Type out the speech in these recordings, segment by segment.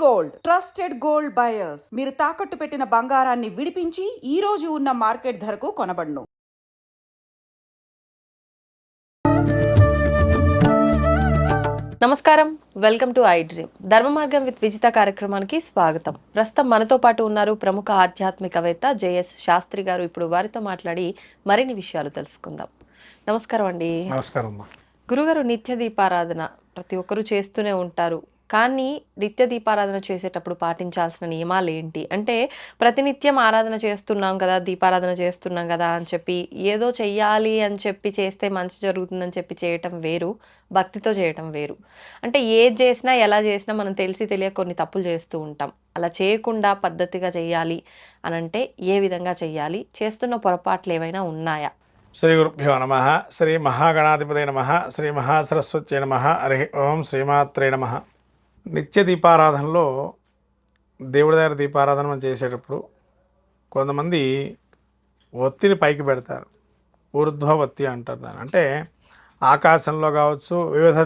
Gold trusted gold buyers మీరు తాకట్టు పెట్టిన బంగారాన్ని విడిపించి ఈ రోజు ఉన్న మార్కెట్ ధరకు కొనబడును. నమస్కారం, వెల్కమ్ టు ఐ డ్రీమ్. ధర్మ మార్గం విత్ విజిత కార్యక్రమానికి స్వాగతం. ప్రస్తుతం మనతో పాటు ఉన్నారు ప్రముఖ ఆధ్యాత్మికవేత్త జేఎస్ శాస్త్రి గారు. ఇప్పుడు వారితో మాట్లాడి మరిన్ని విషయాలు తెలుసుకుందాం. నమస్కారం అండి. నమస్కారం. గురుగారు, నిత్య దీపారాధన ప్రతి ఒక్కరూ చేస్తూనే ఉంటారు. కానీ నిత్య దీపారాధన చేసేటప్పుడు పాటించాల్సిన నియమాలు ఏంటి? అంటే ప్రతినిత్యం ఆరాధన చేస్తున్నాం కదా, దీపారాధన చేస్తున్నాం కదా అని చెప్పి ఏదో చెయ్యాలి అని చెప్పి చేస్తే మంచి జరుగుతుందని చెప్పి చేయటం వేరు, భక్తితో చేయటం వేరు. అంటే ఏది చేసినా ఎలా చేసినా మనం తెలిసి తెలియక కొన్ని తప్పులు చేస్తూ ఉంటాం. అలా చేయకుండా పద్ధతిగా చెయ్యాలి అని అంటే ఏ విధంగా చెయ్యాలి? చేస్తున్న పొరపాట్లు ఏవైనా ఉన్నాయా? శ్రీ గురుభ్యో నమ. శ్రీ మహాగణాధిపతే నమ. శ్రీ మహాసరస్వత్యై నమ. హరి ఓం శ్రీమాత్రే నమ. నిత్య దీపారాధనలో దేవుడి దగ్గర దీపారాధన మనం చేసేటప్పుడు కొంతమంది ఒత్తిని పైకి పెడతారు. ఊర్ధ్వ ఒత్తి అంటారు దాన్ని. అంటే ఆకాశంలో కావచ్చు, వివిధ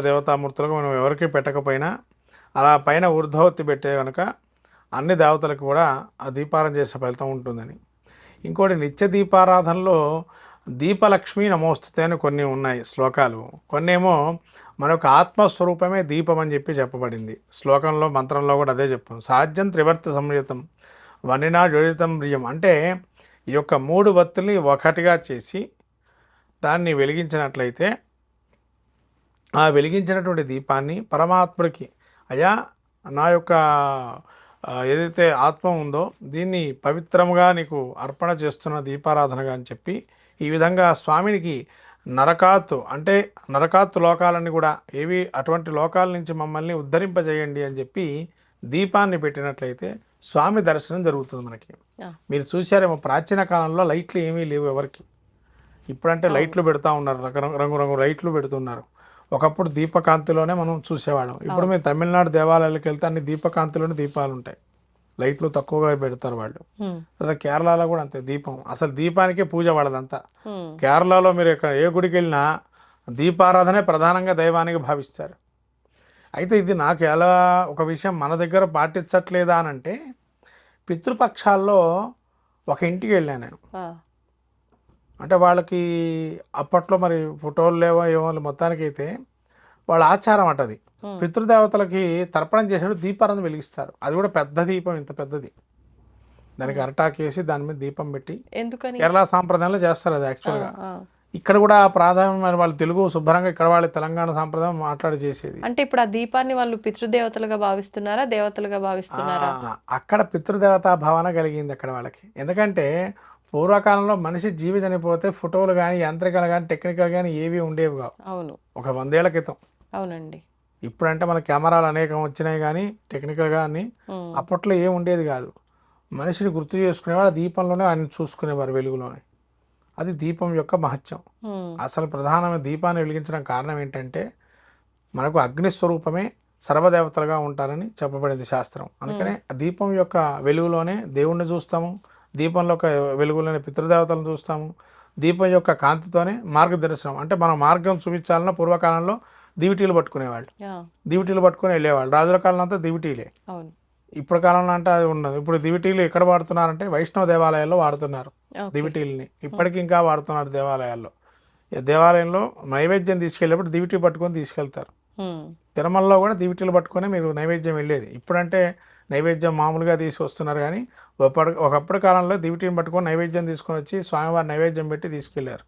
దేవతామూర్తులకు మనం ఎవరికి పెట్టకపోయినా అలా పైన ఊర్ధ్వవత్తి పెట్టే కనుక అన్ని దేవతలకు కూడా ఆ దీపారాధన చేసే ఫలితం ఉంటుందని. ఇంకోటి, నిత్య దీపారాధనలో దీపలక్ష్మి నమోస్తుతే అని కొన్ని ఉన్నాయి శ్లోకాలు. కొన్ని ఏమో మనకు ఆత్మస్వరూపమే దీపం అని చెప్పి చెప్పబడింది శ్లోకంలో, మంత్రంలో కూడా అదే చెప్పాం. సాధ్యం త్రివర్త సంయుతం వనినా జోడితం ప్రియం. అంటే ఈ యొక్క 3 వత్తుల్ని ఒకటిగా చేసి దాన్ని వెలిగించినట్లయితే ఆ వెలిగించినటువంటి దీపాన్ని పరమాత్ముడికి, అయ్యా నా యొక్క ఏదైతే ఆత్మ ఉందో దీన్ని పవిత్రంగా నీకు అర్పణ చేస్తున్న దీపారాధనగా అని చెప్పి ఈ విధంగా స్వామినికి నరకాత్తు లోకాలన్నీ కూడా ఏవి అటువంటి లోకాల నుంచి మమ్మల్ని ఉద్ధరింపజేయండి అని చెప్పి దీపాన్ని పెట్టినట్లయితే స్వామి దర్శనం జరుగుతుంది మనకి. మీరు చూసారేమో ప్రాచీన కాలంలో లైట్లు ఏమీ లేవు ఎవరికి. ఇప్పుడంటే లైట్లు పెడతా ఉన్నారు, రంగు లైట్లు పెడుతున్నారు. ఒకప్పుడు దీపకాంతిలోనే మనం చూసేవాళ్ళం. ఇప్పుడు మీరు తమిళనాడు దేవాలయాలకు వెళ్తే అన్ని దీపకాంతిలోనే దీపాలు ఉంటాయి, లైట్లు తక్కువగా పెడతారు వాళ్ళు. తర్వాత కేరళలో కూడా అంతే, దీపం అసలు దీపానికే పూజ వాళ్ళదంతా. కేరళలో మీరు ఏ గుడికి వెళ్ళినా దీపారాధనే ప్రధానంగా దైవానికి భావిస్తారు. అయితే ఇది నాకు ఎలా ఒక విషయం మన దగ్గర పాటించట్లేదా అని అంటే, పితృపక్షాల్లో ఒక ఇంటికి వెళ్ళాను నేను. అంటే వాళ్ళకి అప్పట్లో మరి ఫోటోలు లేవో ఏమో, మొత్తానికి అయితే వాళ్ళ ఆచారం అటది. పితృదేవతలకి తర్పణం చేసినప్పుడు దీపారాధన వెలిగిస్తారు. అది కూడా పెద్ద దీపం, ఇంత పెద్దది, దానికి అరటాకేసి దాని మీద దీపం పెట్టి కేరళ సాంప్రదాయంలో చేస్తారు అది. యాక్చువల్గా ఇక్కడ కూడా ప్రాధాన్యం, వాళ్ళు తెలుగు శుభ్రంగా, ఇక్కడ వాళ్ళ తెలంగాణ సాంప్రదాయం మాట్లాడి చేసేది. అంటే ఇప్పుడు ఆ దీపాన్ని వాళ్ళు పితృదేవతలుగా భావిస్తున్నారా, దేవతలుగా భావిస్తున్నారా? అక్కడ పితృదేవతా భావన కలిగింది అక్కడ వాళ్ళకి. ఎందుకంటే పూర్వకాలంలో మనిషి జీవి చనిపోతే ఫోటోలు కానీ, యంత్రికలు కానీ, టెక్నికల్ కానీ ఏవి ఉండేవి కావు. అవును, ఒక 100 ఏళ్ల క్రితం. అవునండి. ఇప్పుడంటే మన కెమెరాలు అనేకం వచ్చినాయి కానీ టెక్నికల్ కానీ అప్పట్లో ఏం ఉండేది కాదు. మనిషిని గుర్తు చేసుకునేవాడు దీపంలోనే ఆయన చూసుకునేవారు, వెలుగులోనే. అది దీపం యొక్క మహత్యం. అసలు ప్రధానమైన దీపాన్ని వెలిగించడం కారణం ఏంటంటే మనకు అగ్నిస్వరూపమే సర్వదేవతలుగా ఉంటారని చెప్పబడింది శాస్త్రం. అందుకనే దీపం యొక్క వెలుగులోనే దేవుణ్ణి చూస్తాము, దీపంలో ఒక వెలుగులోనే పితృదేవతలను చూస్తాము. దీపం యొక్క కాంతితోనే మార్గదర్శనం. అంటే మనం మార్గం చూపించాలన్నా పూర్వకాలంలో దివిటీలు పట్టుకునేవాళ్ళు, దివిటీలు పట్టుకుని వెళ్ళేవాళ్ళు. రాజుల కాలంలో అంతా దివిటీలే. ఇప్పుడు కాలంలో అంటే అది ఉండదు. ఇప్పుడు దివిటీలు ఎక్కడ వాడుతున్నారంటే వైష్ణవ దేవాలయాల్లో వాడుతున్నారు దివిటీలని. ఇప్పటికి ఇంకా వాడుతున్నారు దేవాలయాల్లో. దేవాలయంలో నైవేద్యం తీసుకెళ్ళేప్పుడు దివిటీ పట్టుకొని తీసుకెళ్తారు. తిరుమలలో కూడా దివిటీలు పట్టుకొని మీరు నైవేద్యం వెళ్ళేది. ఇప్పుడంటే నైవేద్యం మామూలుగా తీసుకొస్తున్నారు కానీ ఒకప్పటి కాలంలో దివిటీని పట్టుకొని నైవేద్యం తీసుకొని వచ్చి స్వామివారి నైవేద్యం పెట్టి తీసుకెళ్లారు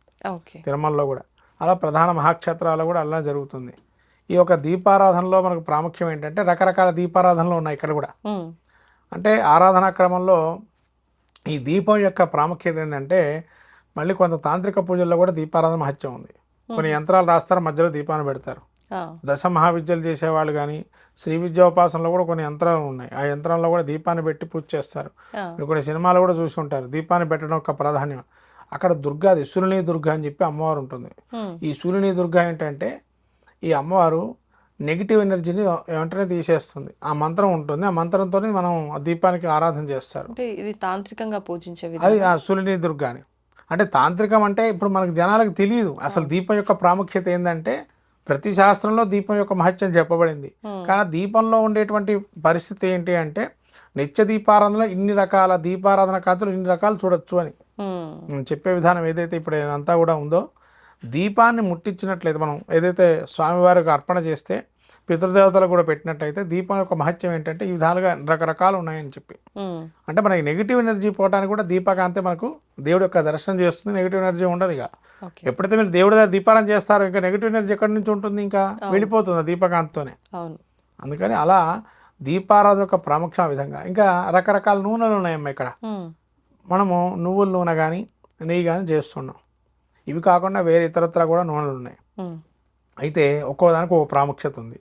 తిరుమలలో కూడా. అలా ప్రధాన మహాక్షేత్రాలు కూడా అలా జరుగుతుంది. ఈ యొక్క దీపారాధనలో మనకు ప్రాముఖ్యం ఏంటంటే రకరకాల దీపారాధనలు ఉన్నాయి ఇక్కడ కూడా. అంటే ఆరాధనా క్రమంలో ఈ దీపం యొక్క ప్రాముఖ్యత ఏంటంటే, మళ్ళీ కొంత తాంత్రిక పూజల్లో కూడా దీపారాధన మహత్యం ఉంది. కొన్ని యంత్రాలు రాస్తారు, మధ్యలో దీపాన్ని పెడతారు. దశ మహావిద్యలు చేసేవాళ్ళు కానీ, శ్రీ విద్యోపాసనలో కూడా కొన్ని యంత్రాలు ఉన్నాయి. ఆ యంత్రంలో కూడా దీపాన్ని పెట్టి పూజ చేస్తారు. మీరు కొన్ని సినిమాలు కూడా చూసి ఉంటారు, దీపాన్ని పెట్టడం ఒక ప్రాధాన్యం. అక్కడ దుర్గాది శూలిని దుర్గా అని చెప్పి అమ్మవారు ఉంటుంది. ఈ శూలిని దుర్గా ఏంటంటే ఈ అమ్మవారు నెగిటివ్ ఎనర్జీని వెంటనే తీసేస్తుంది. ఆ మంత్రం ఉంటుంది, ఆ మంత్రంతో మనం దీపానికి ఆరాధన చేస్తారు. ఇది తాంత్రికంగా పూజించే అది ఆ శూలిని దుర్గా అని. అంటే తాంత్రికం అంటే ఇప్పుడు మనకు జనాలకు తెలియదు అసలు దీపం యొక్క ప్రాముఖ్యత ఏంటంటే ప్రతి శాస్త్రంలో దీపం యొక్క మహత్యం చెప్పబడింది. ఉమ్, కానీ ఆ దీపంలో ఉండేటువంటి పరిస్థితి ఏంటి అంటే నిత్య దీపారాధనలో ఇన్ని రకాల దీపారాధన కాంతులు ఇన్ని రకాలు చూడొచ్చు అని చెప్పే విధానం ఏదైతే ఇప్పుడు అంతా కూడా ఉందో, దీపాన్ని ముట్టించినట్లయితే మనం ఏదైతే స్వామివారికి అర్పణ చేస్తే పితృదేవతలకు కూడా పెట్టినట్టయితే దీపం యొక్క మహత్యం ఏంటంటే ఈ విధాలుగా రకరకాలు ఉన్నాయని చెప్పి, ఉమ్, అంటే మనకి నెగిటివ్ ఎనర్జీ పోవడానికి కూడా దీపకాంతే మనకు దేవుడి యొక్క దర్శనం చేస్తుంది, నెగిటివ్ ఎనర్జీ ఉండదు. ఇక ఓకే. ఎప్పుడైతే మీరు దేవుడి దగ్గర దీపారాధన చేస్తారో ఇంకా నెగిటివ్ ఎనర్జీ ఎక్కడి నుంచి ఉంటుంది, ఇంకా వెళ్ళిపోతుంది దీపకాంతతోనే. అవును. అందుకని అలా దీపారాధన యొక్క ప్రాముఖ్యం ఆ విధంగా. ఇంకా రకరకాల నూనెలు ఉన్నాయమ్మా ఇక్కడ. ఉమ్, మనము నువ్వుల నూనె కానీ నెయ్యి కానీ చేస్తున్నాం. ఇవి కాకుండా వేరే ఇతరత్ర కూడా నూనెలు ఉన్నాయి. ఉమ్, అయితే ఒక్కోదానికి ఒక ప్రాముఖ్యత ఉంది.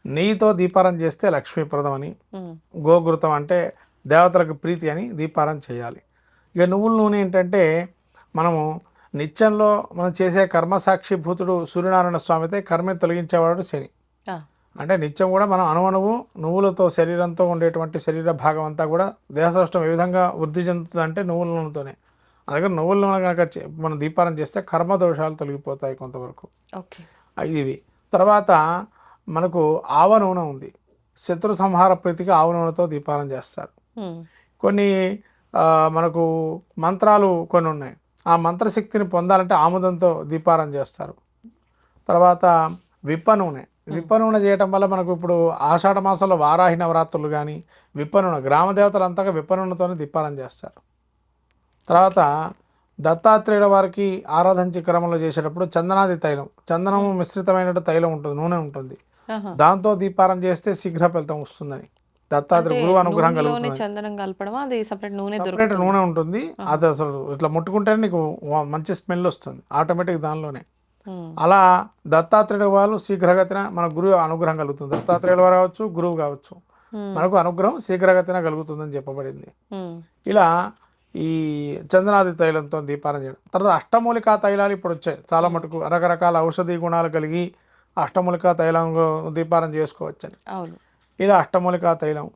నెయ్యితో దీపారాధన చేస్తే లక్ష్మీప్రదం అని, ఉమ్, గోఘృతం అంటే దేవతలకు ప్రీతి అని దీపారాధన చేయాలి. ఇక నువ్వుల నూనె ఏంటంటే మనము నిత్యంలో మనం చేసే కర్మసాక్షి భూతుడు సూర్యనారాయణ స్వామి అయితే కర్మ తొలగించేవాడు శని. ఆ, అంటే నిత్యం కూడా మనం అణువణువు నువ్వులతో శరీరంతో ఉండేటువంటి శరీర భాగం అంతా కూడా దేహసౌష్టం ఏ విధంగా వృద్ధి చెందుతుంది అంటే నువ్వుల నూనెతోనే. అందుకని నువ్వుల నూనె కనుక మనం దీపారాధన చేస్తే కర్మ దోషాలు తొలగిపోతాయి కొంతవరకు. ఓకే. ఇవి తర్వాత మనకు ఆవ నూనె ఉంది. శత్రు సంహార ప్రీతికి ఆవ నూనెతో దీపారాధన చేస్తారు. ఉమ్, కొన్ని మనకు మంత్రాలు కొన్ని ఉన్నాయి. ఆ మంత్రశక్తిని పొందాలంటే ఆముదంతో దీపారాధన చేస్తారు. తర్వాత విప్ప నూనె. విప్ప నూనె చేయటం వల్ల మనకు ఇప్పుడు ఆషాఢ మాసంలో వారాహి నవరాత్రులు కానీ విప్ప నూనె గ్రామ దేవతలు అంతగా విప్ప నూనెతోనే దీపారాధన చేస్తారు. తర్వాత దత్తాత్రేయుల వారికి ఆరాధించే క్రమంలో చేసేటప్పుడు చందనాది తైలం, చందనము మిశ్రితమైన తైలం ఉంటుంది, నూనె ఉంటుంది. ఆహా. దాంతో దీపారాధన చేస్తే శీఘ్ర ఫలితం వస్తుందని దత్తాత్రేయ గురువు అనుగ్రహం నూనెలోనే కలుగుతుంది. చందనం కలపడమా, అది సపరేట్ నూనె సపరేట్ దొరుకుతుంది? నూనె ఉంటుంది. అది అసలు ఇట్లా ముట్టుకుంటేనే నీకు మంచి స్మెల్ వస్తుంది ఆటోమేటిక్ దానిలోనే. ఉమ్, అలా దత్తాత్రేయుల వాళ్ళు శీఘ్రగతిన మన గురువు అనుగ్రహం కలుగుతుంది. దత్తాత్రేయుల వారు కావచ్చు, గురువు కావచ్చు, ఉమ్, మనకు అనుగ్రహం శీఘ్రగతిన కలుగుతుందని చెప్పబడింది. ఉమ్, ఇలా ఈ చందనాది తైలంతో దీపారాధన చేయడం. తర్వాత అష్టమూలికా తైలాలు ఇప్పుడు వచ్చాయి చాలా మటుకు. రకరకాల ఔషధీ గుణాలు కలిగి అష్టమూలికా తైలం దీపారాధన చేసుకోవచ్చని. అవును. ఇలా అష్టమూలికా తైలం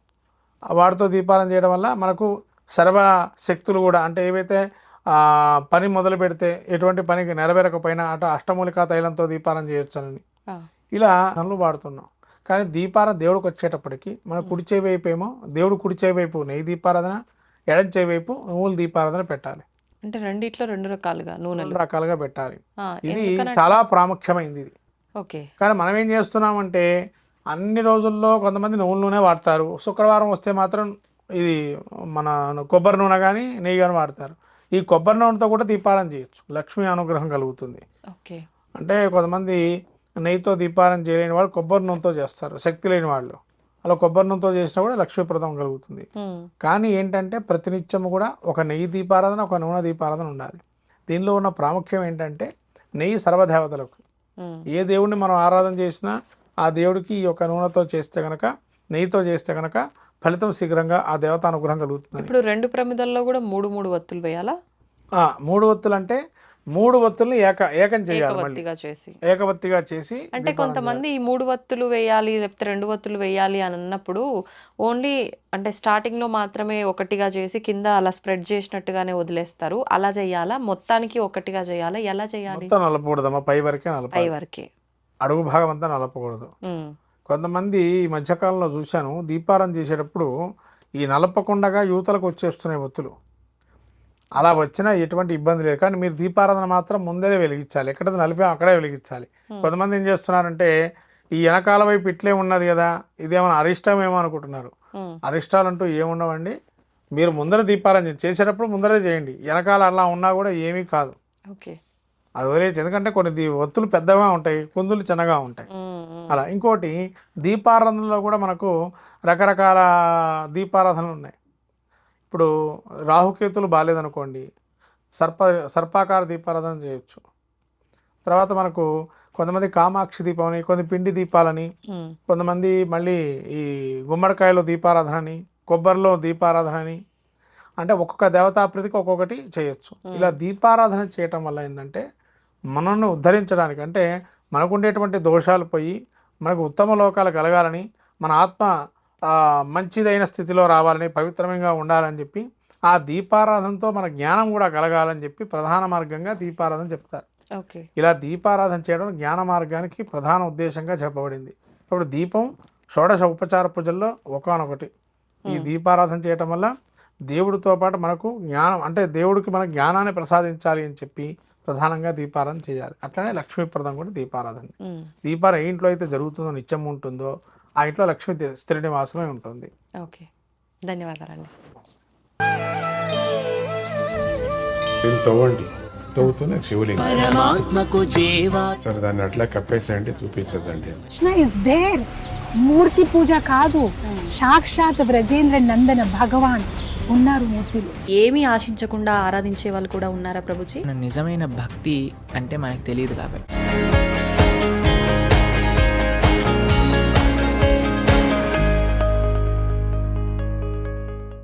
వాటితో దీపారాధన చేయడం వల్ల మనకు సర్వ శక్తులు కూడా, అంటే ఏవైతే పని మొదలు పెడితే ఎటువంటి పనికి నెరవేరకపోయినా అటు అష్టమూలికా తైలంతో దీపారాధన చేయొచ్చని ఆ, ఇలా పనులు వాడుతున్నాం. కానీ దీపారాధన దేవుడికి వచ్చేటప్పటికి మన కుడి చేయి వైపు ఏమో దేవుడు కుడి చేయి వైపు నెయ్యి దీపారాధన, ఎడం చేయి వైపు నువ్వుల దీపారాధన పెట్టాలి. అంటే రెండిట్లో రెండు రకాలుగా నూనెలు. రెండు రకాలుగా పెట్టాలి. ఆ, ఇది ఎందుకనంటే- చాలా ప్రాముఖ్యమైంది ఇది. ఓకే. కానీ మనం ఏం చేస్తున్నామంటే అన్ని రోజుల్లో కొంతమంది నువ్వుల నూనె వాడతారు, శుక్రవారం వస్తే మాత్రం ఇది మన కొబ్బరి నూనె కానీ నెయ్యి కానీ వాడతారు. ఈ కొబ్బరి నూనెతో కూడా దీపారాధన చేయొచ్చు, లక్ష్మీ అనుగ్రహం కలుగుతుంది. ఓకే. అంటే కొంతమంది నెయ్యితో దీపారాధన చేయలేని వాళ్ళు కొబ్బరి నూనెతో చేస్తారు, శక్తి లేని వాళ్ళు. అలా కొబ్బరి నూనెతో చేసినా కూడా లక్ష్మీప్రదం కలుగుతుంది. ఉమ్, కానీ ఏంటంటే ప్రతినిత్యము కూడా ఒక నెయ్యి దీపారాధన, ఒక నూనె దీపారాధన ఉండాలి. దీనిలో ఉన్న ప్రాముఖ్యం ఏంటంటే నెయ్యి సర్వదేవతలకు, ఉమ్, ఏ దేవుడిని మనం ఆరాధన చేసినా ఆ దేవుడికి ఈ యొక్క నూనెతో చేస్తే కనుక, నెయ్యితో చేస్తే కనుక ఫలితం శీఘ్రంగా ఆ దేవత అనుగ్రహం కలుగుతుంది. ఇప్పుడు రెండు ప్రమిదల్లో కూడా మూడు మూడు వత్తులు వేయాలా? 3 ఒత్తులు అంటే 3 ఒత్తుల్ని ఏకం చేయాలి, మళ్ళీ ఏకవత్తిగా చేసి. ఏకవత్తిగా చేసి అంటే కొంతమంది ఈ మూడు వత్తులు వేయాలి లేకపోతే రెండు వత్తులు వేయాలి అని అన్నప్పుడు ఓన్లీ అంటే స్టార్టింగ్ లో మాత్రమే ఒకటిగా చేసి కింద అలా స్ప్రెడ్ చేసినట్టుగానే వదిలేస్తారు. అలా చేయాలా, మొత్తానికి ఒకటిగా చేయాలా, ఎలా చేయాలి? మొత్తం నలపకూడదమ్మా, పై వరకే పై నలపాలి, వరకే. అడుగు భాగం అంతా నలపకూడదు. ఉమ్, కొంతమంది ఈ మధ్యకాలంలో చూశాను దీపారాధన చేసేటప్పుడు ఈ నలపకుండగా యువతలకు వచ్చేస్తున్నాయి ఒత్తులు. అలా వచ్చినా ఎటువంటి ఇబ్బంది లేదు, కానీ మీరు దీపారాధన మాత్రం ముందరే వెలిగించాలి, ఎక్కడ నలిపా అక్కడే వెలిగించాలి. కొంతమంది ఏం చేస్తున్నారంటే ఈ వెనకాల వైపు ఇట్లే ఉన్నది కదా, ఇదేమైనా అరిష్టమేమో అనుకుంటున్నారు. ఉమ్, అరిష్టాలంటూ ఏముండవండి. మీరు ముందర దీపారాధన చేసేటప్పుడు ముందరే చేయండి, వెనకాల అలా ఉన్నా కూడా ఏమీ కాదు, ఓకే. అది వదిలేసి. ఎందుకంటే కొన్ని ఒత్తులు పెద్దగా ఉంటాయి, కుందులు చిన్నగా ఉంటాయి. ఉమ్, ఉమ్, అలా ఇంకోటి దీపారాధనలో కూడా మనకు రకరకాల దీపారాధనలు ఉన్నాయి. ఇప్పుడు రాహుకేతులు బాగాలేదనుకోండి, సర్పాకార దీపారాధన చేయొచ్చు. తర్వాత మనకు కొంతమంది కామాక్షి దీపం అని, కొన్ని పిండి దీపాలని, ఉమ్, కొంతమంది మళ్ళీ ఈ గుమ్మడికాయలో దీపారాధన అని, కొబ్బరిలో దీపారాధన అని, అంటే ఒక్కొక్క దేవతాప్రీతికి ఒక్కొక్కటి చేయొచ్చు. ఇలా దీపారాధన చేయటం వల్ల ఏంటంటే మనల్ని ఉద్ధరించడానికి, అంటే మనకు ఉండేటువంటి దోషాలు పోయి మనకు ఉత్తమ లోకాలు కలగాలని, మన ఆత్మ మంచిదైన స్థితిలో రావాలని, పవిత్రంగా ఉండాలని చెప్పి ఆ దీపారాధనతో మన జ్ఞానం కూడా కలగాలని చెప్పి ప్రధాన మార్గంగా దీపారాధన చెప్తారు. ఓకే. ఇలా దీపారాధన చేయడం జ్ఞాన మార్గానికి ప్రధాన ఉద్దేశంగా చెప్పబడింది. ఇప్పుడు దీపం షోడశ ఉపచార పూజల్లో ఒకానొకటి. ఈ దీపారాధన చేయటం వల్ల దేవుడితో పాటు మనకు జ్ఞానం, అంటే దేవుడికి మన జ్ఞానాన్ని ప్రసాదించాలి అని చెప్పి ప్రధానంగా దీపారాధన చేయాలి. అట్లనే లక్ష్మీప్రదం కూడా దీపారాధన. దీపారాధన ఏ ఇంట్లో అయితే జరుగుతుందో, నిత్యం ఉంటుందో, ఆ ఇంట్లో లక్ష్మీ స్థిర నివాసమే ఉంటుంది. ఓకే, ధన్యవాదాలండి. దీన్ని తవ్వండి, తవ్వుతూనే శివలింగం. సరే దాన్ని అట్లా కప్పేసేయండి, చూపించదండి. Krishna is there. మూర్తి పూజ కాదు, సాక్షాత్ బ్రజేంద్ర నందన భగవాన్ ఉన్నారు మూర్తిలో. ఏమీ ఆశించకుండా ఆరాధించే వాళ్ళు కూడా ఉన్నారా ప్రభుజీ? నిజమైన భక్తి అంటే మనకు తెలియదు కాబట్టి